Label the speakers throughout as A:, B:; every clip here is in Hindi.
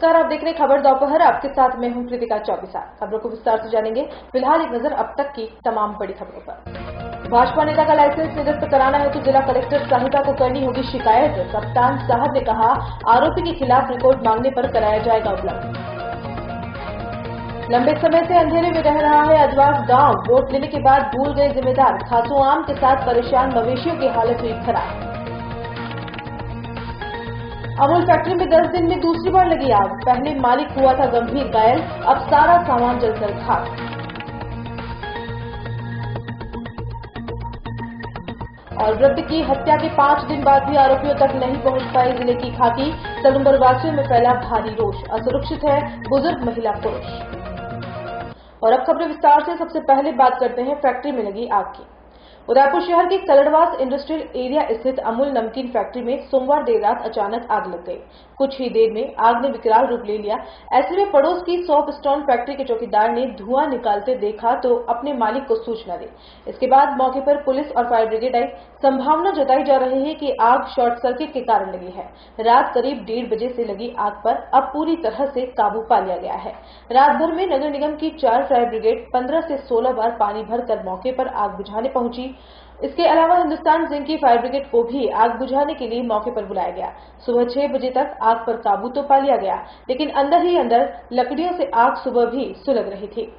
A: नमस्कार, आप देख रहे हैं खबर दोपहर। आपके साथ मैं हूं कृतिका चौबीसा। खबरों को विस्तार से जानेंगे। फिलहाल एक नजर अब तक की तमाम बड़ी खबरों पर। भाजपा नेता का लाइसेंस निरस्त कराना है तो जिला कलेक्टर साहिबा को करनी होगी शिकायत। कप्तान साहब ने कहा, आरोपी के खिलाफ रिपोर्ट मांगने पर कराया जाएगा उपलब्ध। लंबे समय से अंधेरे में रह रहा है अजवास गांव। वोट लेने के बाद भूल गए जिम्मेदार। खासू आम के साथ परेशान मवेशियों की हालत हुई खराब। अमूल फैक्ट्री में 10 दिन में दूसरी बार लगी आग। पहले मालिक हुआ था गंभीर घायल, अब सारा सामान जलकर खाक। और वृद्ध की हत्या के 5 दिन बाद भी आरोपियों तक नहीं पहुंच पाई जिले की खाकी। सलूम्बर वासियों में फैला भारी रोष। असुरक्षित है बुजुर्ग, महिला, पुरुष। और अब खबरें विस्तार से। सबसे पहले बात करते हैं फैक्ट्री में लगी आग की। उदयपुर शहर के कलड़वास इंडस्ट्रियल एरिया स्थित अमूल नमकीन फैक्ट्री में सोमवार देर रात अचानक आग लग गई। कुछ ही देर में आग ने विकराल रूप ले लिया। ऐसे में पड़ोस की सॉप स्टोन फैक्ट्री के चौकीदार ने धुआं निकालते देखा तो अपने मालिक को सूचना दी। इसके बाद मौके पर पुलिस और फायर ब्रिगेड आई। संभावना जताई जा रही है कि आग शॉर्ट सर्किट के कारण लगी है। रात करीब 1:30 बजे से लगी आग पर अब पूरी तरह से काबू पा लिया गया है। रात भर में नगर निगम की 4 फायर ब्रिगेड 15 से 16 बार पानी भरकर मौके पर आग बुझाने पहुंची। इसके अलावा हिंदुस्तान जिंक की फायर ब्रिगेड को भी आग बुझाने के लिए मौके पर बुलाया गया। सुबह 6 बजे तक आग पर काबू तो पा लिया गया, लेकिन अंदर ही अंदर लकड़ियों से आग सुबह भी सुलग रही थी।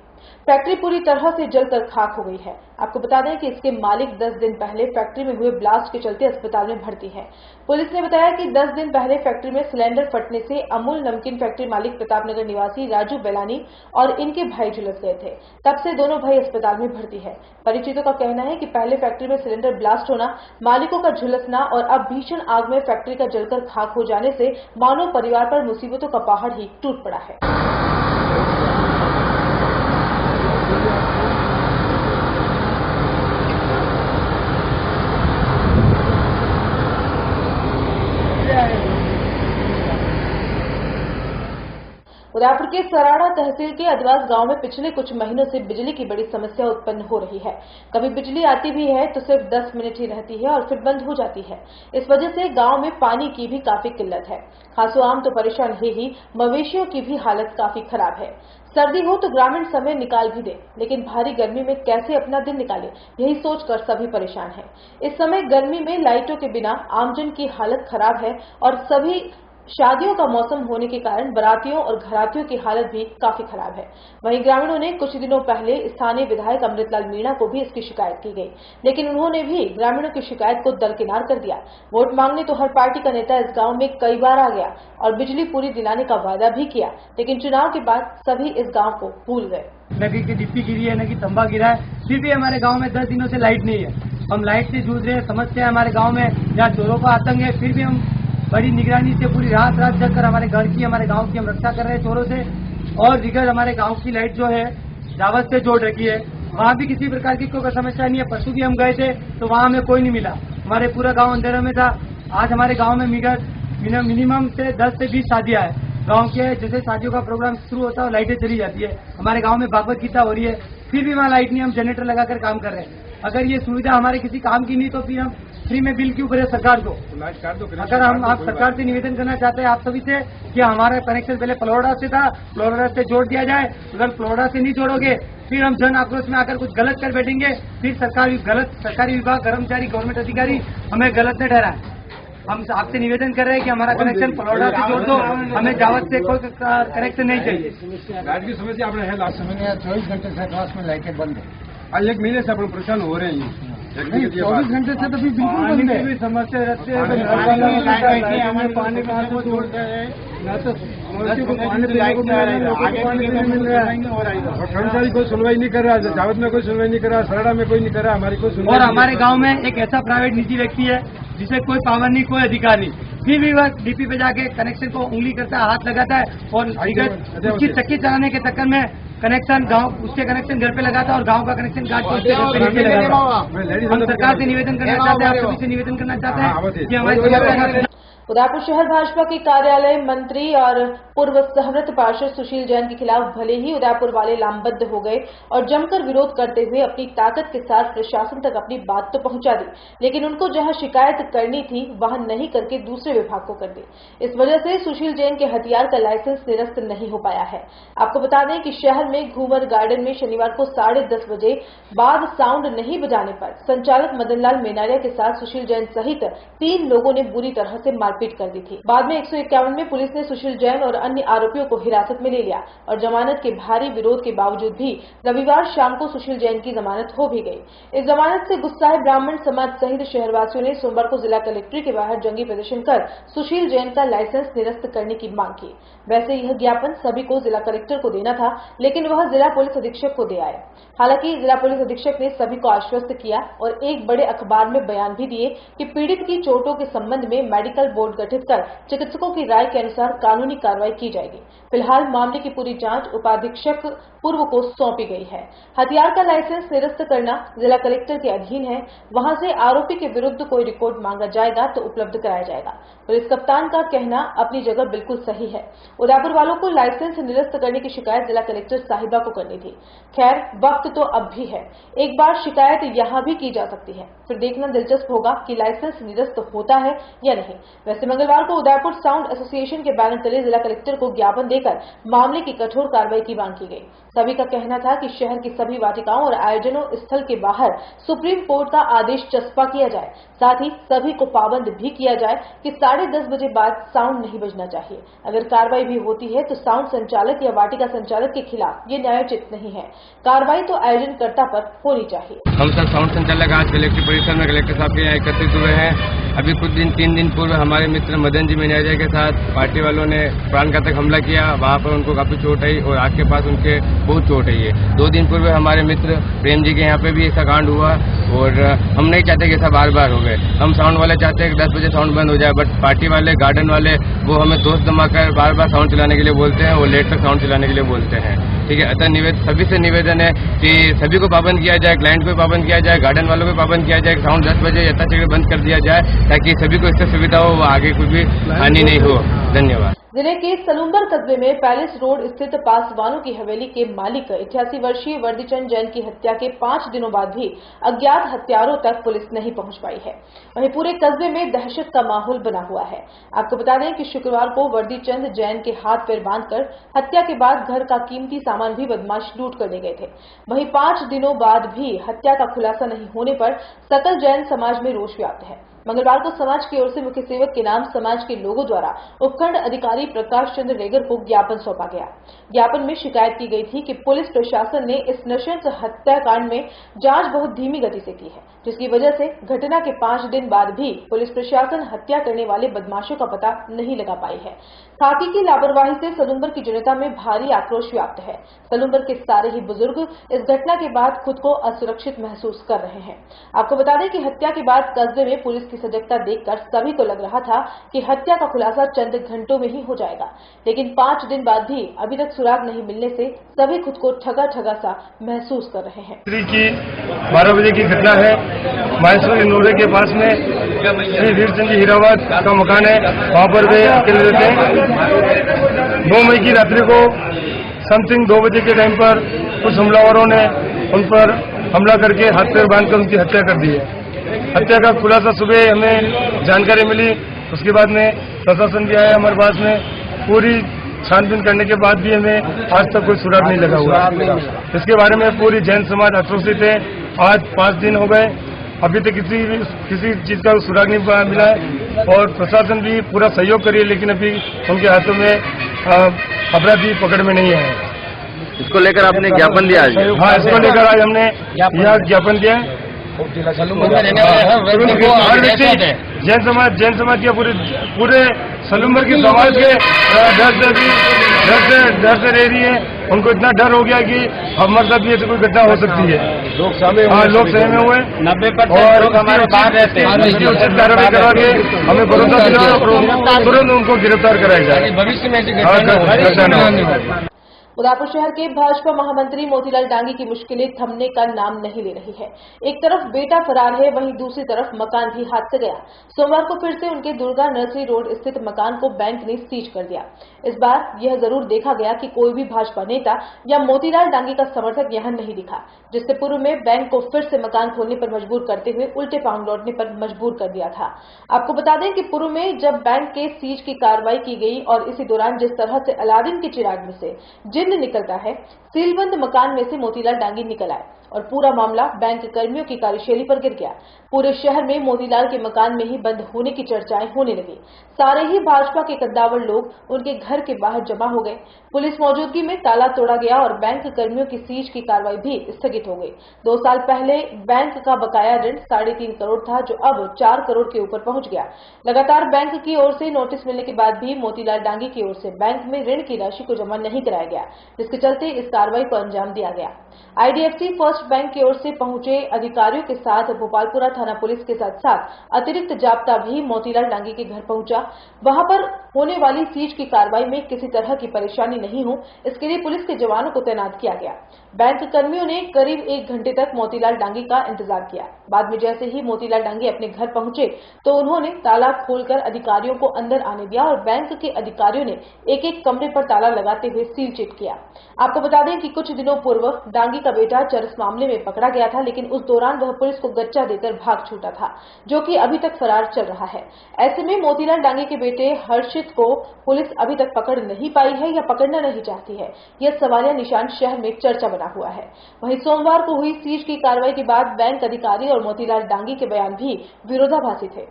A: फैक्ट्री पूरी तरह से जलकर खाक हो गई है। आपको बता दें कि इसके मालिक 10 दिन पहले फैक्ट्री में हुए ब्लास्ट के चलते अस्पताल में भर्ती है। पुलिस ने बताया कि 10 दिन पहले फैक्ट्री में सिलेंडर फटने से अमूल नमकीन फैक्ट्री मालिक प्रतापनगर निवासी राजू बेलानी और इनके भाई झुलस गए थे। तब से दोनों भाई अस्पताल में भर्ती है। परिचितों का कहना है कि पहले फैक्ट्री में सिलेंडर ब्लास्ट होना, मालिकों का झुलसना और अब भीषण आग में फैक्ट्री का जलकर खाक हो जाने से मानव परिवार पर मुसीबतों का पहाड़ ही टूट पड़ा है। उदयपुर के सराड़ा तहसील के अजवास गांव में पिछले कुछ महीनों से बिजली की बड़ी समस्या उत्पन्न हो रही है। कभी बिजली आती भी है तो सिर्फ 10 मिनट ही रहती है और फिर बंद हो जाती है। इस वजह से गांव में पानी की भी काफी किल्लत है। खासू आम तो परेशान है ही, मवेशियों की भी हालत काफी खराब है। सर्दी हो तो ग्रामीण समय निकाल भी दे, लेकिन भारी गर्मी में कैसे अपना दिन निकाले, यही सोचकर सभी परेशान हैं। इस समय गर्मी में लाइटों के बिना आमजन की हालत खराब है और सभी शादियों का मौसम होने के कारण बारातियों और घरातियों की हालत भी काफी खराब है। वहीं ग्रामीणों ने कुछ दिनों पहले स्थानीय विधायक अमृतलाल मीणा को भी इसकी शिकायत की गई, लेकिन उन्होंने भी ग्रामीणों की शिकायत को दरकिनार कर दिया। वोट मांगने तो हर पार्टी का नेता इस गांव में कई बार आ गया और बिजली पूरी दिलाने का वादा भी किया, लेकिन चुनाव के बाद सभी इस गाँव को भूल गए।
B: न की डिप्पी गिरी है, न की तंबा गिरा है, फिर भी हमारे गाँव में 10 दिनों से लाइट नहीं है। हम लाइट से जूझ रहे हैं। समस्या है हमारे गाँव में, जहाँ चोरों का आतंक है, फिर भी हम बड़ी निगरानी से पूरी रात जगकर हमारे घर की, हमारे गांव की हम रक्षा कर रहे हैं चोरों से। और जिगर हमारे गांव की लाइट जो है दावत से जोड़ रखी है, वहाँ भी किसी प्रकार की कोई समस्या नहीं है। परसों भी हम गए थे तो वहाँ हमें कोई नहीं मिला। हमारे पूरा गांव अंधेरे में था। आज हमारे गांव में मिनिमम से 10 से 20 शादियां है। गांव के जैसे शादियों का प्रोग्राम शुरू होता है लाइटें चली जाती है। हमारे गाँव में भागवत गीता हो रही है, फिर भी वहाँ लाइट नहीं। हम जनरेटर लगाकर काम कर रहे हैं। अगर ये सुविधा हमारे किसी काम की नहीं तो फिर हम फ्री में बिल क्यों करें सरकार को। अगर हम आप सरकार से निवेदन करना चाहते हैं आप सभी से कि हमारा कनेक्शन पहले फ्लोरिडा से था, फ्लोरिडा से जोड़ दिया जाए। अगर फ्लोरिडा से नहीं जोड़ोगे फिर हम जन आक्रोश में आकर कुछ गलत कर बैठेंगे, फिर सरकारी विभाग, कर्मचारी, गवर्नमेंट अधिकारी हमें गलत न ठहराए। हम आपसे निवेदन कर रहे हैं कि हमारा कनेक्शन फ्लोरिडा से जोड़ दो, हमें जावत से कोई कनेक्शन नहीं चाहिए।
C: लाइट की समस्या आपने है, लास्ट समय
D: 24 घंटे से क्लास में लाइटें बंद है।
C: आज 1 महीने से अपन परेशान हो रहे हैं।
D: 24 घंटे से तो भी बिल्कुल बंद है।
B: समस्या रहती है।
D: पानी कहाँ से जोड़ते हैं, न तो
C: कर्मचारी कोई सुनवाई नहीं कर रहा, जावत में कोई सुनवाई नहीं कर रहा, सराड़ा में कोई नहीं कर रहा, हमारी कोई सुनवाई।
B: और हमारे गांव में एक ऐसा प्राइवेट निजी व्यक्ति है जिसे कोई पावर नहीं, कोई अधिकार नहीं, फिर भी वह डीपी पे जाके कनेक्शन को उंगली करता है, हाथ लगाता है और उसकी चक्की चलाने के चक्कर में कनेक्शन उसके कनेक्शन घर पे लगाता है और गांव का कनेक्शन काट के उसके घर पे नीचे लगाता है। हम सरकार से निवेदन करना चाहते हैं, आप सभी से निवेदन करना चाहते हैं कि हमारी
A: उदयपुर शहर भाजपा के कार्यालय मंत्री और पूर्व सहमृत पार्षद सुशील जैन के खिलाफ भले ही उदयपुर वाले लामबद्ध हो गए और जमकर विरोध करते हुए अपनी ताकत के साथ प्रशासन तक अपनी बात तो पहुंचा दी, लेकिन उनको जहां शिकायत करनी थी वहां नहीं करके दूसरे विभाग को कर दी। इस वजह से सुशील जैन के हथियार का लाइसेंस निरस्त नहीं हो पाया है। आपको बता दें कि शहर में घूमर गार्डन में शनिवार को 10:30 बजे बाद साउंड नहीं बजाने पर संचालक मदनलाल मेनारिया के साथ सुशील जैन सहित 3 लोगों ने बुरी तरह से मारपीट कर दी थी। बाद में 151 में पुलिस ने सुशील जैन और अन्य आरोपियों को हिरासत में ले लिया और जमानत के भारी विरोध के बावजूद भी रविवार शाम को सुशील जैन की जमानत हो भी गई। इस जमानत से गुस्साए ब्राह्मण समाज सहित शहरवासियों ने सोमवार को जिला कलेक्ट्रेट के बाहर जंगी प्रदर्शन कर सुशील जैन का लाइसेंस निरस्त करने की मांग की। वैसे यह ज्ञापन सभी को जिला कलेक्टर को देना था, लेकिन वह जिला पुलिस अधीक्षक को दे आए। हालांकि जिला पुलिस अधीक्षक ने सभी को आश्वस्त किया और एक बड़े अखबार में बयान भी दिए कि पीड़ित की चोटों के संबंध में मेडिकल बोर्ड गठित कर चिकित्सकों की राय के अनुसार कानूनी कार्रवाई की जाएगी। फिलहाल मामले की पूरी जांच उपाधीक्षक पूर्व को सौंपी गई है। हथियार का लाइसेंस निरस्त करना जिला कलेक्टर के अधीन है। वहां से आरोपी के विरुद्ध कोई रिकॉर्ड मांगा जाएगा तो उपलब्ध कराया जाएगा। पुलिस कप्तान का कहना अपनी जगह बिल्कुल सही है। उदयपुर वालों को लाइसेंस निरस्त करने की शिकायत जिला कलेक्टर साहिबा को करनी थी। खैर, वक्त तो अब भी है, एक बार शिकायत यहां भी की जा सकती है, फिर देखना दिलचस्प होगा कि लाइसेंस निरस्त होता है या नहीं। वैसे मंगलवार को उदयपुर साउंड एसोसिएशन के बैनर तले जिला कलेक्टर को ज्ञापन देकर मामले की कठोर कार्रवाई की मांग की गई। सभी का कहना था कि शहर की सभी वाटिकाओं और आयोजनों स्थल के बाहर सुप्रीम कोर्ट का आदेश चस्पा किया जाए, साथ ही सभी को पाबंद भी किया जाए कि 10:30 बजे बाद साउंड नहीं बजना चाहिए। अगर कार्रवाई भी होती है तो साउंड संचालक या वाटिका संचालक के खिलाफ ये न्यायोचित नहीं है। कार्रवाई तो आयोजनकर्ता पर होनी चाहिए।
E: हम सब साउंड संचालक आज कलेक्टर परिसर में कलेक्टर साहब के यहाँ एकत्रित हुए हैं। अभी कुछ दिन 3 दिन पूर्व हमारे मित्र मदन जी मेनारिया के साथ पार्टी वालों ने प्राणघातक हमला किया। वहाँ पर उनको काफी चोट आई और आग के पास उनके बहुत चोट आई है। 2 दिन पूर्व हमारे मित्र प्रेम जी के यहाँ पे भी ऐसा कांड हुआ और हम नहीं चाहते कि ऐसा बार बार हो गए। हम साउंड वाले चाहते हैं कि 10 बजे साउंड बंद हो जाए, बट पार्टी वाले गार्डन वाले वो हमें दोस्त जमाकर बार बार साउंड चलाने के लिए बोलते हैं और लेट तक साउंड चलाने के लिए बोलते हैं। ठीक है, अतः सभी से निवेदन है कि सभी को पाबंद किया जाए, क्लाइंट को पाबंद किया जाए, गार्डन वालों को पाबंद किया जाए, साउंड 10 बजे यथाशीघ्र बंद कर दिया जाए ताकि सभी को इससे सुविधा हो, आगे कुछ भी हानि नहीं हो। धन्यवाद।
A: जिले के सलूम्बर कस्बे में पैलेस रोड स्थित पासवानों की हवेली के मालिक 88 वर्षीय वर्दीचंद जैन की हत्या के 5 दिनों बाद भी अज्ञात हत्यारों तक पुलिस नहीं पहुंच पाई है। वहीं पूरे कस्बे में दहशत का माहौल बना हुआ है। आपको बता दें कि शुक्रवार को वर्दीचंद जैन के हाथ पैर बांधकर हत्या के बाद घर का कीमती सामान भी बदमाश लूट कर ले गए थे। वहीं 5 दिनों बाद भी हत्या का खुलासा नहीं होने पर सकल जैन समाज में रोष व्याप्त है। मंगलवार को समाज की ओर से मुख्य सेवक के नाम समाज के लोगों द्वारा उपखंड अधिकारी प्रकाश चंद्र रेगर को ज्ञापन सौंपा गया। ज्ञापन में शिकायत की गई थी कि पुलिस प्रशासन ने इस नृशंस हत्याकांड में जांच बहुत धीमी गति से की है, जिसकी वजह से घटना के 5 दिन बाद भी पुलिस प्रशासन हत्या करने वाले बदमाशों का पता नहीं लगा पाई है। खाकी की लापरवाही से सलूम्बर की जनता में भारी आक्रोश व्याप्त है। सलूम्बर के सारे ही बुजुर्ग इस घटना के बाद खुद को असुरक्षित महसूस कर रहे हैं। आपको बता दें कि हत्या के बाद कस्बे में पुलिस की सजगता देखकर सभी को लग रहा था कि हत्या का खुलासा चंद घंटों में ही हो जाएगा, लेकिन 5 दिन बाद भी अभी तक सुराग नहीं मिलने से सभी खुद को ठगा ठगा सा महसूस कर रहे हैं।
C: 12 बजे की घटना है। माहेश्वरी नोरे के पास में श्री वीरचंद जी हीरावत का मकान है, वहाँ पर वे अकेले रहते हैं। 2 मई की रात्रि को समथिंग 2 बजे के टाइम पर कुछ हमलावरों ने उन पर हमला करके हाथ पैर बांधकर उनकी हत्या कर दी है। हत्या का खुलासा सुबह हमें जानकारी मिली, उसके बाद में प्रशासन भी आया हमारे पास में। पूरी छानबीन करने के बाद भी हमें आज तक कोई सुराग नहीं लगा हुआ। इसके बारे में पूरी जैन समाज आक्रोशित है। आज 5 दिन हो गए, अभी तक किसी चीज का सुराग नहीं मिला है और प्रशासन भी पूरा सहयोग करिए, लेकिन अभी उनके हाथों में अपराधी पकड़ में नहीं आए।
E: इसको लेकर आपने ज्ञापन दिया आज?
C: हाँ, इसको लेकर आज हमने यहाँ ज्ञापन दिया है। जैन समाज के पूरे सलूम्बर के समाज के डर से रह रही है। उनको इतना डर हो गया कि हमारे साथ भी ऐसी कोई घटना हो सकती है। लोग सहमे हुए 90% लोग हमारे बाहर रहते हैं। उचित कार्रवाई करा के हमें भरोसा दिला और तुरंत उनको गिरफ्तार कराया जाए।
A: भविष्य में उदयपुर शहर के भाजपा महामंत्री मोतीलाल डांगी की मुश्किलें थमने का नाम नहीं ले रही है। एक तरफ बेटा फरार है, वहीं दूसरी तरफ मकान भी हाथ से गया। सोमवार को फिर से उनके दुर्गा नर्सरी रोड स्थित मकान को बैंक ने सीज कर दिया। इस बार यह जरूर देखा गया कि कोई भी भाजपा नेता या मोतीलाल डांगी का समर्थक यहां नहीं दिखा, जिससे पूर्व में बैंक को फिर से मकान खोलने पर मजबूर करते हुए उल्टे पांव लौटने पर मजबूर कर दिया था। आपको बता दें कि पूर्व में जब बैंक के सीज की कार्रवाई की गई और इसी दौरान जिस तरह से अलादीन के चिराग में से जिन्न निकलता है, सीलबंद मकान में से मोतीलाल डांगी निकल आए और पूरा मामला बैंक कर्मियों की कार्यशैली पर गिर गया। पूरे शहर में मोतीलाल के मकान में ही बंद होने की चर्चाएं होने लगी। सारे ही भाजपा के कद्दावर लोग उनके घर के बाहर जमा हो गए। पुलिस मौजूदगी में ताला तोड़ा गया और बैंक कर्मियों की सीज की कार्रवाई भी स्थगित हो गई। 2 साल पहले बैंक का बकाया ऋण 3.5 करोड़ था, जो अब 4 करोड़ के ऊपर पहुंच गया। लगातार बैंक की ओर से नोटिस मिलने के बाद भी मोतीलाल डांगी की ओर से बैंक में ऋण की राशि को जमा नहीं कराया गया, जिसके चलते इस कार्रवाई को अंजाम दिया गया। IDFC फर्स्ट बैंक की ओर से पहुंचे अधिकारियों के साथ भोपालपुरा थाना पुलिस के साथ साथ अतिरिक्त जाब्ता भी मोतीलाल डांगी के घर पहुंचा। वहां पर होने वाली सीज की कार्रवाई में किसी तरह की परेशानी नहीं हो, इसके लिए पुलिस के जवानों को तैनात किया गया। बैंक कर्मियों ने करीब 1 घंटे तक मोतीलाल डांगी का इंतजार किया। बाद में जैसे ही मोतीलाल डांगी अपने घर पहुंचे तो उन्होंने ताला खोलकर अधिकारियों को अंदर आने दिया और बैंक के अधिकारियों ने एक-एक कमरे पर ताला लगाते हुए सील चिट किया। आपको बता दें कि कुछ दिनों पूर्व डांगी का बेटा चरस मामले में पकड़ा गया था, लेकिन उस दौरान वह पुलिस को गच्चा देकर भाग छूटा था, जो कि अभी तक फरार चल रहा है। ऐसे में मोतीलाल डांगी के बेटे हर्षित को पुलिस अभी तक पकड़ नहीं पाई है या पकड़ना नहीं चाहती है। यह सवालिया निशान शहर में चर्चा बना हुआ है। वहीं सोमवार को हुई सीज की कार्रवाई के बाद बैंक अधिकारी और मोतीलाल डांगी के बयान भी विरोधाभासी थे।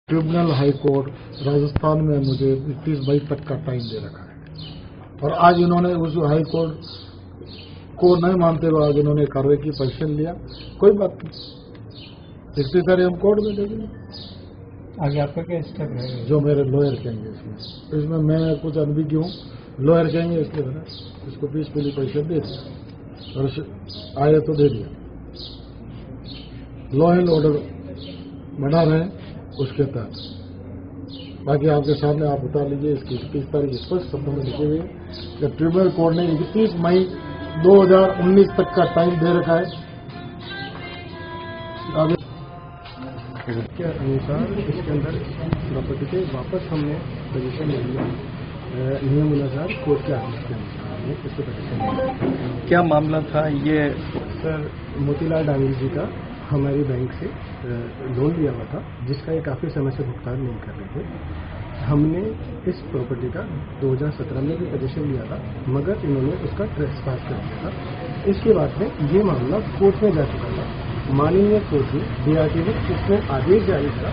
F: ट्रिब्यूनल हाई कोर्ट राजस्थान में मुझे 31 मई तक का टाइम दे रखा है और आज इन्होंने उस हाई कोर्ट को नहीं मानते हुए आज इन्होंने कार्रवाई की, पोजीशन लिया। कोई बात नहीं, 31 तारीख हम कोर्ट में देंगे।
D: आगे आपका क्या स्टेप है?
F: जो मेरे लॉयर कहेंगे इसमें मैं कुछ अनभिज्ञ हूँ, लॉयर कहेंगे इसलिए मैंने इसको पीसफुली पोजीशन दे दिया और आए तो दे दिया। लॉ एंड ऑर्डर बना रहे उसके तहत। बाकी आपके सामने आप बता लीजिए, इसकी 31 तारीख स्पष्ट शब्दों में लिखी हुई है कि ट्रिब्यूनल कोर्ट ने 31 मई 2019 तक का टाइम दे रखा है।
G: के अनुसार इसके अंदर प्रॉपर्टी के वापस हमने पोजीशन ले लिया नियम अनुसार कोर्ट के आदेश के अनुसार इसको पोजीशन।
H: क्या मामला था ये?
G: सर, मोतीलाल डांगी जी का हमारी बैंक से लोन लिया हुआ था, जिसका ये काफ़ी समय से भुगतान नहीं कर रहे थे। हमने इस प्रॉपर्टी का 2017 में भी पोजीशन लिया था, मगर इन्होंने उसका ट्रेसपास कर दिया था। इसके बाद में ये मामला कोर्ट में जा चुका था। माननीय कोर्ट ने DRT ने इसमें आदेश जारी किया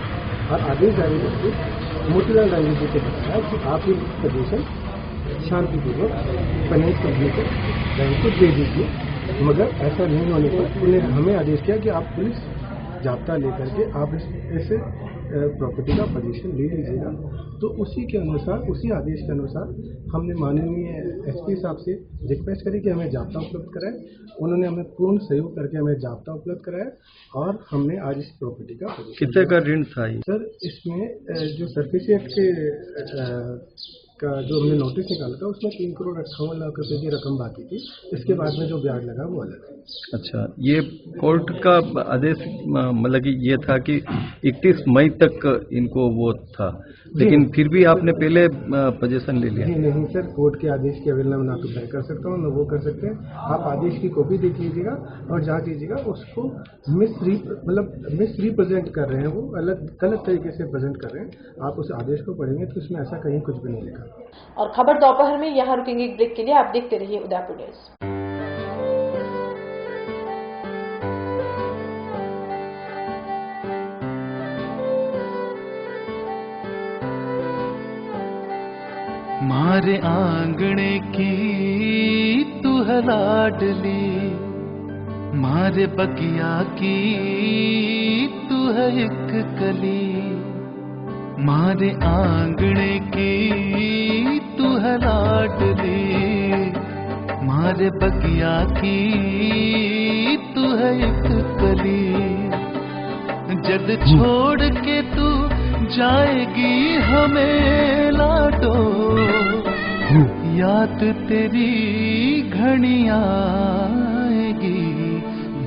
G: और आदेश जारी करके मोतीलाल डांगी जी को बताया कि आप ये पोजीशन शांतिपूर्वक फाइनेंस कंपनी को बैंक को दे दीजिए, मगर ऐसा नहीं होने पर उन्हें हमें आदेश किया कि आप पुलिस जाब्ता लेकर के आप इस प्रॉपर्टी का पोजीशन ले लीजिएगा। तो उसी के अनुसार, उसी आदेश के अनुसार हमने माननीय SP साहब से रिक्वेस्ट करी कि हमें जाब्ता उपलब्ध कराएं। उन्होंने हमें पूर्ण सहयोग करके हमें जाब्ता उपलब्ध कराया और हमने आज इस प्रॉपर्टी का
H: कितने का ऋण था ये?
G: सर, इसमें जो सर्टिफिकेट के का जो हमने नोटिस निकाला था उसमें 3 करोड़ 58 लाख रुपए की रकम बाकी थी। इसके बाद में जो ब्याज लगा वो अलग है।
H: अच्छा, ये कोर्ट का आदेश मतलब कि ये था कि 31 मई तक इनको वो था, लेकिन फिर भी आपने पहले पोजीशन ले लिया?
G: नहीं सर, कोर्ट के आदेश की अवहेलना मैं ना तो मैं कर सकता हूँ ना वो कर सकते हैं। आप आदेश की कॉपी देख लीजिएगा और जांच लीजिएगा। उसको मिसरिप्रेजेंट कर रहे हैं, वो गलत तरीके से प्रेजेंट कर रहे हैं। आप उस आदेश को पढ़ेंगे तो इसमें ऐसा कहीं कुछ भी नहीं लिखा।
A: और खबर दोपहर में यहाँ रुकेंगे एक ब्रेक के लिए। आप देखते रहिए उदयपुर न्यूज।
I: मारे आंगणे की तू है लाडली, मारे बगिया की तू है एक कली, मारे आंगणे की तू है लाडली, मारे बगिया की तू है एक कली। जद छोड़ के तू जाएगी हमें लाडो, याद तेरी घड़ी आएगी,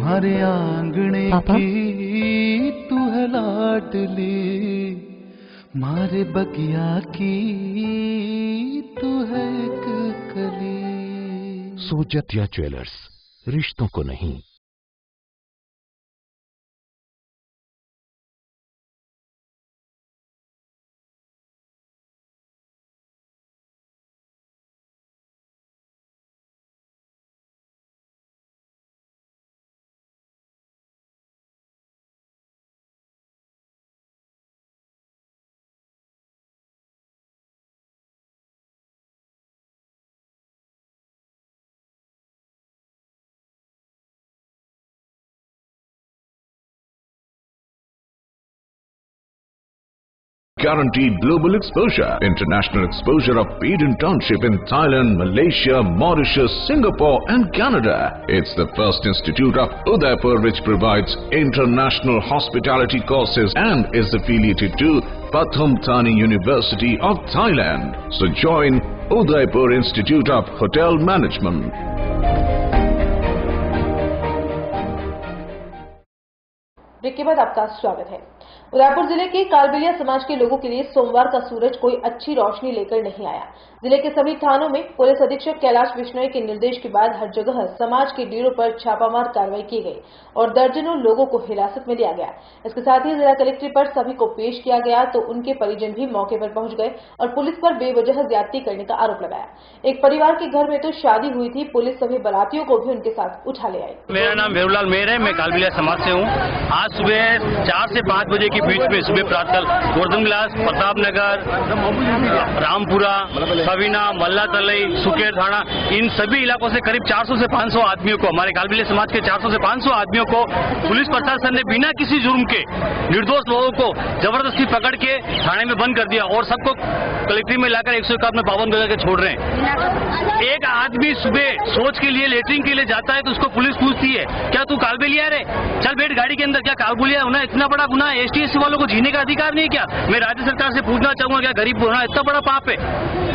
I: मारे आंगणे की तू है लाडली, मारे बगिया की तू है एक कली।
J: सोजतिया ज्वेलर्स, रिश्तों को नहीं।
K: Guaranteed global exposure. International exposure of Peden Township in Thailand, Malaysia, Mauritius, Singapore and Canada. It's the first institute of Udaipur which provides international hospitality courses and is affiliated to Pathum Thani University of Thailand. So join Udaipur Institute of Hotel Management.
A: Break के बाद आपका स्वागत है। उदयपुर जिले के कालबेलिया समाज के लोगों के लिए सोमवार का सूरज कोई अच्छी रोशनी लेकर नहीं आया। जिले के सभी थानों में पुलिस अधीक्षक कैलाश बिश्नोई के निर्देश के बाद हर जगह समाज के डेरों पर छापामार कार्रवाई की गई और दर्जनों लोगों को हिरासत में लिया गया। इसके साथ ही जिला कलेक्ट्रेट पर सभी को पेश किया गया तो उनके परिजन भी मौके पर पहुंच गए और पुलिस पर बेवजह ज्यादती करने का आरोप लगाया। एक परिवार के घर में तो शादी हुई थी, पुलिस सभी बारातियों को भी उनके साथ उठा ले आई।
L: मेरा नाम भेरूलाल मेहर है, मैं कालबेलिया समाज से हूँ। आज सुबह 4 से 5 बजे के बीच में सुबह प्रातः गोवर्धन विलास, प्रताप नगर, रामपुरा, सवीना, मल्ला तलई, सुकेर थाना, इन सभी इलाकों से करीब 400 से 500 आदमियों को, हमारे कालबेलिया समाज के 400 से 500 आदमियों को पुलिस प्रशासन ने बिना किसी जुर्म के निर्दोष लोगों को जबरदस्ती पकड़ के थाने में बंद कर दिया और सबको कलेक्ट्रेट में लाकर 151 में पाबंद करके छोड़ रहे हैं। एक आदमी सुबह सोच के लिए लेटरिन के लिए जाता है तो उसको पुलिस पूछती है, क्या तू कालबेलिया रे, चल बैठ गाड़ी के अंदर। क्या कालबेलिया होना इतना बड़ा गुनाह है? ST/SC वालों को जीने का अधिकार नहीं क्या? मैं राज्य सरकार से पूछना चाहूंगा, क्या गरीब होना इतना बड़ा पाप है?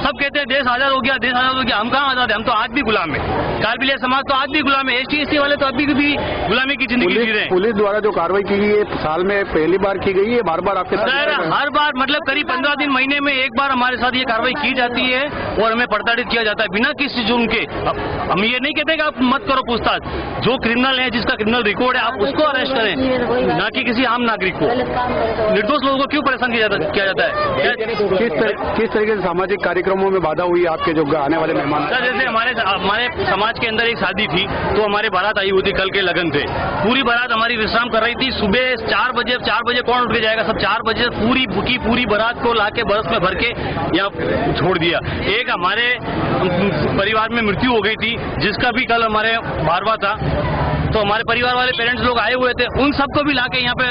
L: सब कहते हैं देश आजाद हो गया, देश आजाद हो गया। हम कहाँ आजाद है? हम तो आज भी गुलाम है। कालबेलिया समाज तो आज भी गुलाम है। ST/SC वाले तो अभी भी गुलामी की जिंदगी जी रहे हैं।
M: पुलिस द्वारा जो कार्रवाई की गई है साल में पहली बार की गई है, बार बार आपके साथ
L: हर बार मतलब करीब 15 दिन महीने में एक बार हमारे साथ ये कार्रवाई की जाती है और हमें प्रताड़ित किया जाता है बिना किसी जुर्म के। हम ये नहीं कहते कि आप मत करो पूछताछ, जो क्रिमिनल है, जिसका क्रिमिनल रिकॉर्ड है, आप उसको अरेस्ट करें, न कि किसी आम नागरिक को। निर्दोष लोगों को क्यों परेशान किया जाता है?
M: किस तरीके से सामाजिक कार्यक्रमों में बाधा हुई आपके जो आने वाले मेहमान?
L: सर जैसे हमारे समाज के अंदर एक शादी थी तो हमारे बारात आई हुई थी, कल के लगन थे। पूरी बारात हमारी विश्राम कर रही थी। सुबह 4 बजे कौन उठ के जाएगा? सब 4 बजे पूरी बारात को लाके बस में भर के यहाँ छोड़ दिया। एक हमारे परिवार में मृत्यु हो गई थी जिसका भी कल हमारे बारवा था, तो हमारे परिवार वाले पेरेंट्स लोग आए हुए थे, उन सबको भी लाके यहाँ पे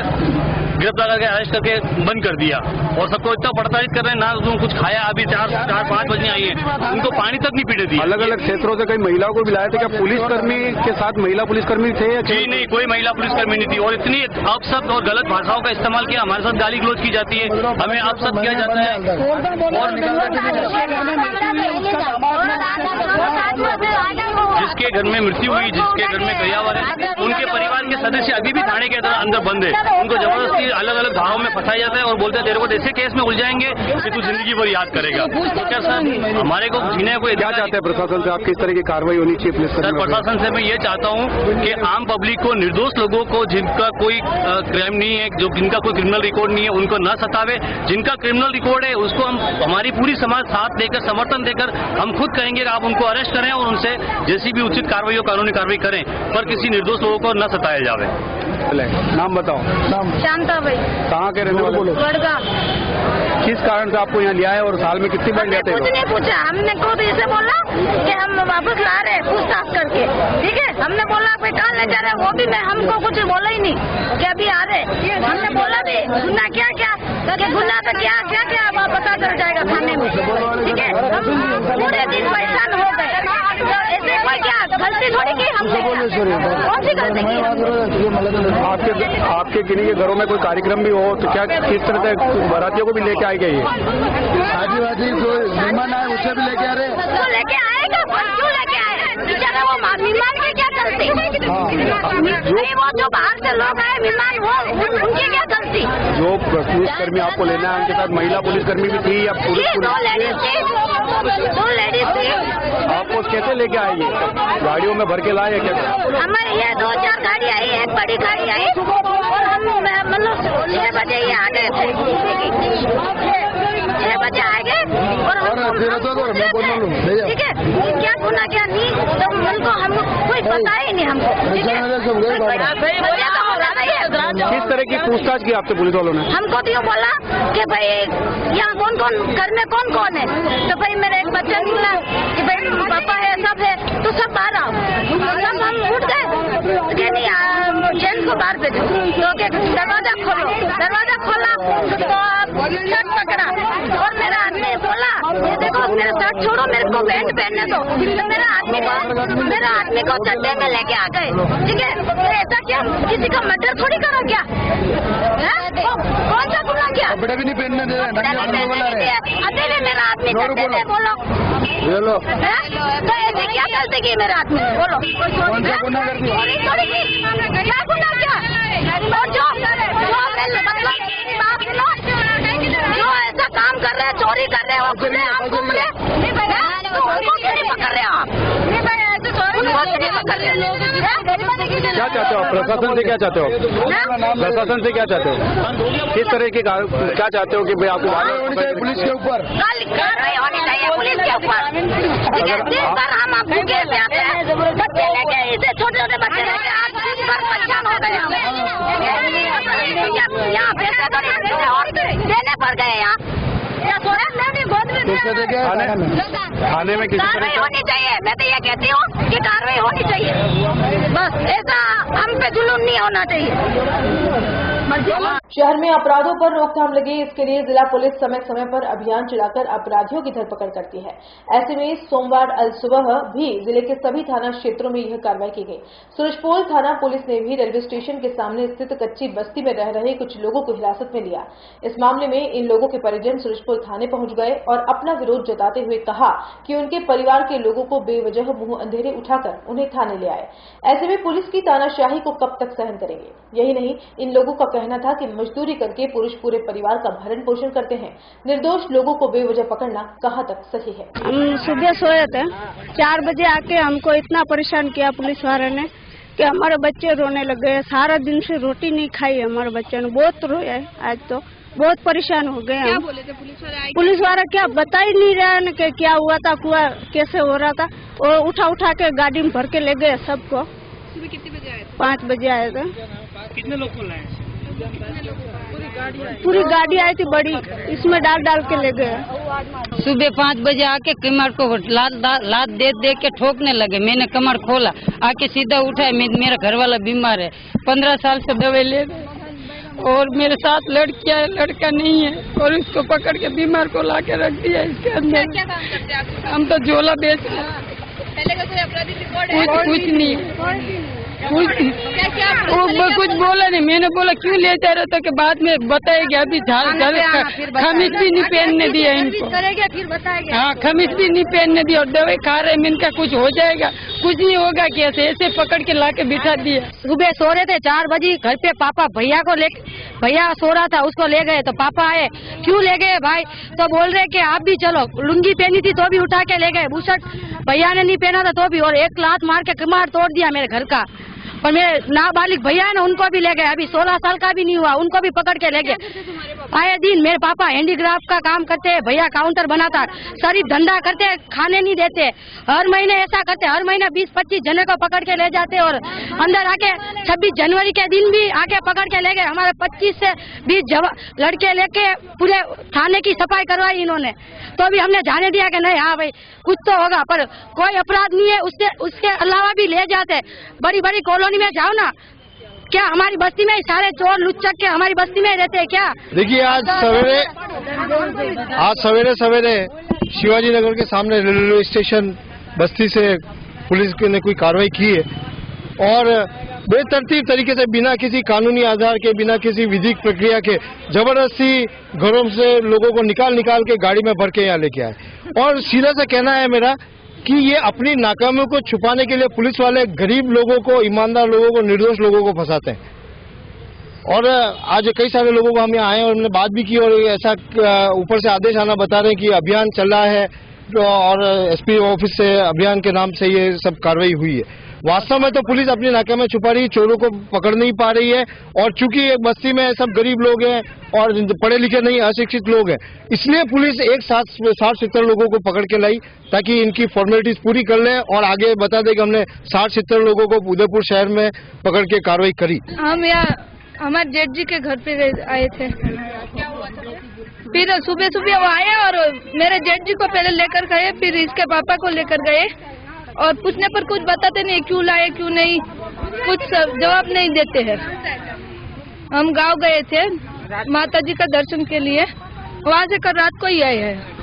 L: गिरफ्तार करके अरेस्ट करके बंद कर दिया और सबको इतना प्रताड़ित कर रहे हैं। ना उन्होंने कुछ खाया, अभी 4-5 बजे आई है, उनको पानी तक नहीं पीने दिया।
M: अलग अलग क्षेत्रों से कई महिलाओं को भी लाए थे, क्या पुलिसकर्मी के साथ महिला पुलिसकर्मी थे?
L: जी नहीं, कोई महिला पुलिसकर्मी नहीं थी और इतनी अपशब्द और गलत भाषाओं का इस्तेमाल किया। हमारे साथ गाली गलौज की जाती है, हमें अपशब्द किया जाता है और जिसके घर में मृत्यु हुई, जिसके घर में करियावर है, उनके परिवार के सदस्य अभी भी थाने के अंदर बंद है। उनको जबरदस्ती अलग अलग धाराओं में फंसाया जाता है और बोलते हैं तेरे को ऐसे केस में उलझाएंगे कि तू जिंदगी भर याद करेगा। तो क्या सर हमारे को जीने को
M: क्या चाहते हैं प्रशासन से? आप किस तरह की कार्रवाई होनी चाहिए पुलिस?
L: सर प्रशासन से मैं ये चाहता हूँ कि आम पब्लिक को, निर्दोष लोगों को जिनका कोई क्राइम नहीं है, जो जिनका कोई क्रिमिनल रिकॉर्ड नहीं है, उनको न सतावे। जिनका क्रिमिनल रिकॉर्ड है उसको हम, हमारी पूरी समाज साथ देकर, समर्थन देकर हम खुद कहेंगे कि आप उनको अरेस्ट करें और उनसे जैसी भी उचित कार्रवाई हो, कानूनी कार्रवाई करें, पर किसी निर्दोष लोगों को न सताया जावे।
M: नाम बताओ। नाम
N: शांता भाई।
M: कहाँ के रहने वाले?
N: वडगांव।
M: किस कारण से आपको यहाँ लिया है और साल में कितनी बार लेते हैं?
N: कुछ नहीं पूछा, हमने खुद इसे बोला कि हम वापस ला रहे पूछताछ करके, ठीक है। हमने बोला कोई कहाँ ले जा रहे, वो भी मैं हमको कुछ बोला ही नहीं कि अभी आ रहे। हमने बोला भी गुना क्या गुना तो क्या पता चल जाएगा थाने में, ठीक है। हम पूरे दिन परेशान हो गए। ऐसे कोई क्या गलती थोड़ी की हमसे, कौन सी गलती की?
M: आपके किन्हीं के घरों में कोई कार्यक्रम भी हो तो क्या किस तरह से बारातियों को भी लेके आई गई है?
F: शादी जो मेहमान आए उसे भी लेके आ रहे हैं।
N: तो लेके आएगा, क्यों लेके आए? बेचारा वो मेहमान के क्या गलती? नहीं, वो जो बाहर से लोग आए मेहमान, वो उनकी क्या गलती?
M: जो पुलिसकर्मी आपको लेना है उनके साथ महिला पुलिसकर्मी भी थी या पुरुष?
N: दो लेडीज थी।
M: आपको कैसे लेके आएंगे? गाड़ियों में भर के लाए क्या?
N: हमारे ये 2-4 गाड़ी आई, एक बड़ी गाड़ी आई और हम मतलब 6 बजे ये आ गए थे। 6 बजे आ गए और ठीक है, क्या गुना क्या नहीं, तो उनको हमको कोई पता ही नहीं हमको।
M: किस तरह की पूछताछ की आपसे पुलिस वालों ने?
N: हमको तो ये बोला कि भाई यहाँ कौन कौन घर में कौन कौन है, तो भाई मेरा एक बच्चा निकला कि भाई पापा है सब है, तो सब बाहर आओ। सब हम उठ गए कि नहीं जेंट्स को बाहर भेजो, तो दरवाजा खोलो। दरवाजा खोला तो शर्ट पकड़ा और मेरा आदमी बोला ये देखो मेरा शर्ट छोड़ो, मेरे को पैंट पहनने दो। तो मेरा आदमी को चड्डे में लेके आ गए। ठीक है, तो ऐसा क्या किसी का मर्डर थोड़ी करो क्या? कौन सा गुना क्या?
F: कपड़े भी नहीं पहनने दे रहे।
N: अकेले मेरा आदमी चड्डे में बोलो तो ऐसे क्या गलती की मेरा आदमी? बोलो थोड़ी की क्या गुना क्या? और जो जो ऐसा काम कर रहे हैं, चोरी कर रहे हो, खुले आप घूम रहे, तो उनको क्यों नहीं पकड़ रहे हो आप? उनको नहीं पकड़ रहे।
M: क्या चाहते हो आप प्रशासन से? क्या चाहते हो प्रशासन से? क्या चाहते हो? किस तरह के क्या चाहते हो कि भाई आपको
F: पुलिस के ऊपर
N: कार्रवाई होनी चाहिए? पुलिस के ऊपर दिन भर हम आपको कैसे आते हैं, बच्चे लेके इसे छोटे छोटे बच्चे लेके आज दिन भर परेशान हो गए। यहाँ पैसे तो नहीं और देने पड़ गए। यहाँ
M: थाने में किसी
N: कार्रवाई होनी चाहिए। मैं तो ये कहती हूँ कि कार्रवाई होनी चाहिए, बस ऐसा हम पे जुल्म नहीं होना चाहिए।
A: शहर में अपराधों पर रोकथाम लगे, इसके लिए जिला पुलिस समय समय पर अभियान चलाकर अपराधियों की धरपकड़ करती है। ऐसे में सोमवार अल सुबह भी जिले के सभी थाना क्षेत्रों में यह कार्रवाई की गई। सूरजपोल थाना पुलिस ने भी रेलवे स्टेशन के सामने स्थित कच्ची बस्ती में रह रहे कुछ लोगों को हिरासत में लिया। इस मामले में इन लोगों के परिजन सूरजपोल थाने पहुंच गए और अपना विरोध जताते हुए कहा कि उनके परिवार के लोगों को बेवजह मुंह अंधेरे उठाकर उन्हें थाने ले आए। ऐसे में पुलिस की तानाशाही को कब तक सहन करेंगे? यही नहीं, इन लोगों का कहना था कि मजदूरी करके पुरुष पूरे परिवार का भरण पोषण करते हैं, निर्दोष लोगों को बेवजह पकड़ना कहां तक सही है?
O: हम सुबह सोए थे, 4 बजे आके हमको इतना परेशान किया पुलिस वाले ने कि हमारे बच्चे रोने लग गए। सारा दिन से रोटी नहीं खाई हमारे बच्चे ने, बहुत रोया है। आज तो बहुत परेशान हो गए। क्या बोले थे पुलिस वाला? क्या बता ही नहीं रहा है कि क्या हुआ था, कुआ कैसे हो रहा था। वो उठा के गाड़ी में भर के ले गए सबको।
P: सुबह कितने बजे आए थे?
O: 5 बजे आए थे।
P: कितने लोग को लाए?
O: पूरी गाड़ी आई थी बड़ी, इसमें डाल के ले गए।
Q: सुबह 5 बजे आके कमर को लात दे के ठोकने लगे। मैंने कमर खोला, आके सीधा उठाया। मेरा घर वाला बीमार है, 15 साल से दवाई ले गए और मेरे साथ लड़कियां है, लड़का नहीं है और इसको पकड़ के बीमार को ला के रख दिया इसके अंदर।
P: क्या काम करते हैं आप?
Q: हम तो झोला बेच रहे।
P: पहले का कोई आपराधिक रिकॉर्ड है?
Q: कुछ नहीं, कुछ बोला नहीं। मैंने बोला क्यों ले जा रहे थे कि बाद में बताएगी। अभी खमीज भी नहीं पहनने दिया इनको,
O: फिर बताएगा।
Q: हाँ, खमीज भी नहीं पहनने दिया और दवाई खा रहे। इनका कुछ हो जाएगा, कुछ नहीं होगा। कैसे ऐसे पकड़ के लाके बिठा दिया।
O: सुबह सो रहे थे 4 बजे घर पे, पापा भैया सो रहा था, उसको ले गए तो पापा आए, क्यों ले गए भाई? तो बोल रहे कि आप भी चलो। लुंगी पहनी थी तो भी उठा के ले गए, बुशर्ट भैया ने नहीं पहना था तो भी, और एक लात मार के कमार तोड़ दिया मेरे घर का। और मेरे नाबालिग भैया है ना, उनको भी ले गए। अभी 16 साल का भी नहीं हुआ, उनको भी पकड़ के ले गए। आए दिन मेरे पापा हैंडीक्राफ्ट का काम करते हैं, भैया काउंटर बनाता, शरीफ धंधा करते, खाने नहीं देते। हर महीने ऐसा करते, हर महीने 20-25 जने को पकड़ के ले जाते और अंदर आके 26 जनवरी के दिन भी आके पकड़ के ले गए। हमारे 25 से 20 लड़के लेके पूरे थाने की सफाई करवाई इन्होंने, तो भी हमने जाने दिया कि नहीं, हाँ भाई कुछ तो होगा, पर कोई अपराध नहीं है। उसके अलावा भी ले जाते। बड़ी बड़ी कॉलोनी में जाओ ना, क्या हमारी बस्ती में सारे चोर लुच्चक के हमारी बस्ती में रहते हैं क्या?
R: देखिए, आज सवेरे शिवाजी नगर के सामने रेलवे स्टेशन बस्ती से पुलिस ने कोई कार्रवाई की है और बेतरतीब तरीके से बिना किसी कानूनी आधार के, बिना किसी विधिक प्रक्रिया के जबरदस्ती घरों से लोगों को निकाल के गाड़ी में भर के यहाँ लेके आए। और सीधा सा कहना है मेरा कि ये अपनी नाकामियों को छुपाने के लिए पुलिस वाले गरीब लोगों को, ईमानदार लोगों को, निर्दोष लोगों को फंसाते हैं। और आज कई सारे लोगों को हम यहाँ आए और हमने बात भी की और ऐसा ऊपर से आदेश आना बता रहे हैं कि अभियान चल रहा है और एसपी ऑफिस से अभियान के नाम से ये सब कार्रवाई हुई है। वास्तव में तो पुलिस अपनी नाके में छुपा रही, चोरों को पकड़ नहीं पा रही है। और चूंकि एक बस्ती में सब गरीब लोग हैं और पढ़े लिखे नहीं, अशिक्षित लोग हैं, इसलिए पुलिस एक साथ 60-70 लोगों को पकड़ के लाई ताकि इनकी फॉर्मेलिटीज पूरी कर लें और आगे बता दें कि हमने 60-70 लोगों को उदयपुर शहर में पकड़ के कार्रवाई करी।
P: हम यहाँ हमारे जेठ जी के घर पे आए थे, फिर सुबह वो आए और मेरे जेठ जी को पहले लेकर गए, फिर इसके पापा को लेकर गए और पूछने पर कुछ बताते नहीं, क्यों लाए क्यों नहीं, कुछ जवाब नहीं देते हैं। हम गांव गए थे माता जी का दर्शन के लिए, वहाँ से कल रात को ही आए हैं।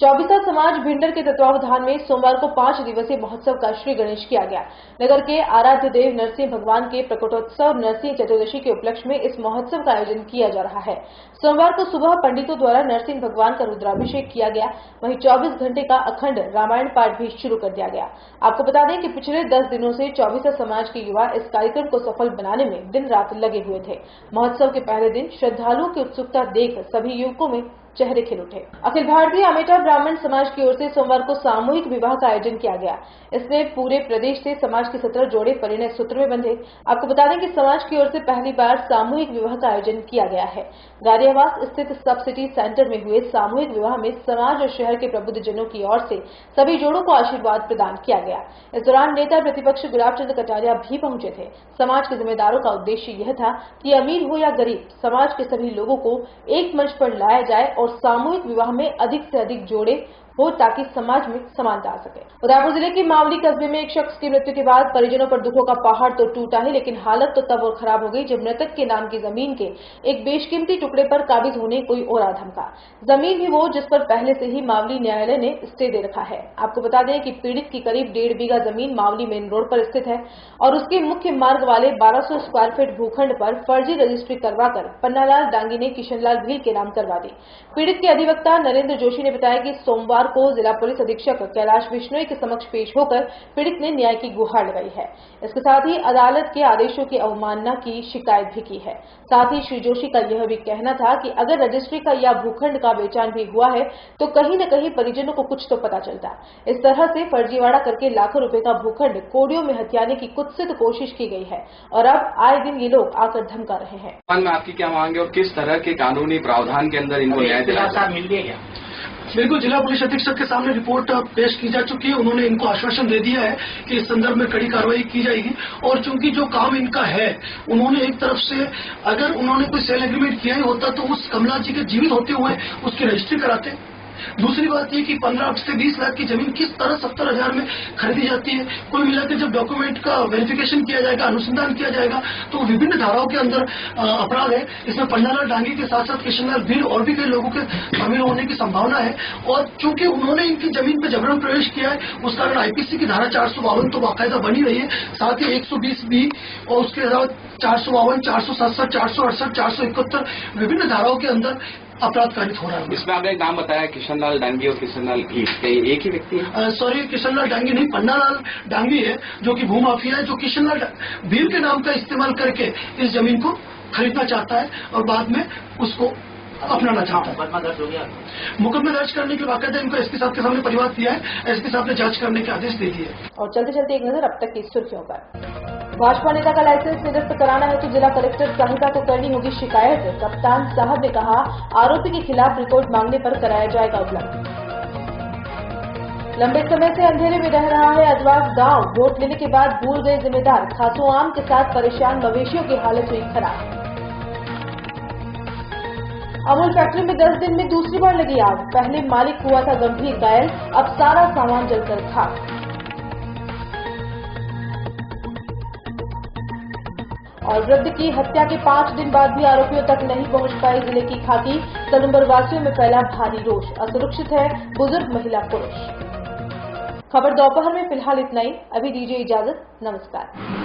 A: चौबीसा समाज भिंडर के तत्वावधान में सोमवार को 5 दिवसीय महोत्सव का श्री गणेश किया गया। नगर के आराध्य देव नरसिंह भगवान के प्रकटोत्सव नरसिंह चतुर्दशी के उपलक्ष्य में इस महोत्सव का आयोजन किया जा रहा है। सोमवार को सुबह पंडितों द्वारा नरसिंह भगवान का रुद्राभिषेक किया गया, वहीं 24 घंटे का अखंड रामायण पाठ भी शुरू कर दिया गया। आपको बता दें कि पिछले 10 दिनों से चौबीसा समाज के युवा इस कार्यक्रम को सफल बनाने में दिन रात लगे हुए थे। महोत्सव के पहले दिन श्रद्धालुओं की उत्सुकता देख सभी युवकों में चेहरे खिल उठे। अखिल भारतीय अमेठा ब्राह्मण समाज की ओर से सोमवार को सामूहिक विवाह का आयोजन किया गया। इसमें पूरे प्रदेश से समाज के 17 जोड़े परिणय सूत्र में बंधे। आपको बता दें कि समाज की ओर से पहली बार सामूहिक विवाह का आयोजन किया गया है। गारियावास स्थित सब सिटी सेंटर में हुए सामूहिक विवाह में समाज और शहर के प्रबुद्ध जनों की ओर से सभी जोड़ों को आशीर्वाद प्रदान किया गया। इस दौरान नेता प्रतिपक्ष गुलाब चंद कटारिया भी पहुंचे थे। समाज के जिम्मेदारों का उद्देश्य यह था कि अमीर हो या गरीब, समाज के सभी लोगों को एक मंच पर लाया जाए और सामूहिक विवाह में अधिक से अधिक जोड़े हो ताकि समाज में समानता आ सके। उदयपुर जिले के मावली कस्बे में एक शख्स की मृत्यु के बाद परिजनों पर दुखों का पहाड़ तो टूटा है, लेकिन हालत तो तब और खराब हो गई जब मृतक के नाम की जमीन के एक बेशकीमती टुकड़े पर काबिज होने कोई और धमका। जमीन भी वो जिस पर पहले से ही मावली न्यायालय ने स्टे दे रखा है। आपको बता दें कि पीड़ित की करीब 1.5 बीघा जमीन मावली मेन रोड पर स्थित है और उसके मुख्य मार्ग वाले 1200 स्क्वायर फीट भूखंड पर फर्जी रजिस्ट्री करवाकर पन्नालाल डांगी ने किशनलाल भील के नाम करवा दी। पीड़ित के अधिवक्ता नरेंद्र जोशी ने बताया कि सोमवार को जिला पुलिस अधीक्षक कैलाश बिश्नोई के समक्ष पेश होकर पीड़ित ने न्याय की गुहार लगाई है। इसके साथ ही अदालत के आदेशों की अवमानना की शिकायत भी की है। साथ ही श्री जोशी का यह भी कहना था कि अगर रजिस्ट्री का या भूखंड का बेचान भी हुआ है तो कहीं न कहीं परिजनों को कुछ तो पता चलता। इस तरह से फर्जीवाड़ा करके लाखों रुपए का भूखंड कोडियों में हथियाने की कुत्सित कोशिश की गई है और अब आए दिन ये लोग आकर धमका रहे हैं।
S: आपकी क्या मांग है और किस तरह के कानूनी प्रावधान के अंदर इनको न्याय दिलाया मिल गया?
T: बिल्कुल, जिला पुलिस अधीक्षक के सामने रिपोर्ट पेश की जा चुकी है। उन्होंने इनको आश्वासन दे दिया है कि इस संदर्भ में कड़ी कार्रवाई की जाएगी और चूंकि जो काम इनका है, उन्होंने एक तरफ से अगर उन्होंने कोई सेल एग्रीमेंट किया ही होता तो उस कमला जी के जीवित होते हुए उसकी रजिस्ट्री कराते। दूसरी बात ये कि 15 से 20 लाख की जमीन किस तरह 70,000 में खरीदी जाती है। कुल मिलाकर जब डॉक्यूमेंट का वेरिफिकेशन किया जाएगा, अनुसंधान किया जाएगा तो विभिन्न धाराओं के अंदर अपराध है। इसमें पन्नालाल डांगी के साथ साथ किशनलाल भील और भी कई लोगों के शामिल होने की संभावना है। और चूंकि उन्होंने इनकी जमीन पर जबरन प्रवेश किया है, उस कारण आईपीसी की धारा 452 तो बाकायदा बनी रही है, साथ ही 120 बी और उसके अलावा 452, 467, 468, 471 विभिन्न धाराओं के अंदर अपराध कारित हो रहा है।
S: इसमें आपने एक नाम बताया किशनलाल डांगी और किशनलाल भील, एक ही व्यक्ति है?
T: सॉरी, किशनलाल डांगी नहीं, पन्नालाल डांगी है जो कि भूमाफिया है, जो किशनलाल भील के नाम का इस्तेमाल करके इस जमीन को खरीदना चाहता है और बाद में उसको अपनाना चाहता है। मुकदमा दर्ज करने के बाकायदा इनको एसपी साहब के सामने परिवार दिया है। एसपी साहब ने जांच करने के आदेश दे दिए।
A: और चलते चलते एक नजर अब तक की सुर्खियों पर। भाजपा नेता का लाइसेंस निरस्त कराना है तो जिला कलेक्टर साहिबा को करनी होगी शिकायत। कप्तान साहब ने कहा, आरोपी के खिलाफ रिपोर्ट मांगने पर कराया जाएगा उपलब्ध। लंबे समय से अंधेरे में रह रहा है अजवास गांव, वोट लेने के बाद भूल गए जिम्मेदार। खासों आम के साथ परेशान मवेशियों की हालत हुई खराब। अमूल फैक्ट्री में 10 दिन में दूसरी बार लगी आग। पहले मालिक हुआ था गंभीर घायल, अब सारा सामान जलकर खाक। और वृद्ध की हत्या के 5 दिन बाद भी आरोपियों तक नहीं पहुंच पाई जिले की खाकी। सलूम्बर वासियों में फैला भारी रोष। असुरक्षित है बुजुर्ग महिला पुरुष। खबर दोपहर में फिलहाल इतना ही। अभी दीजिए इजाजत। नमस्कार।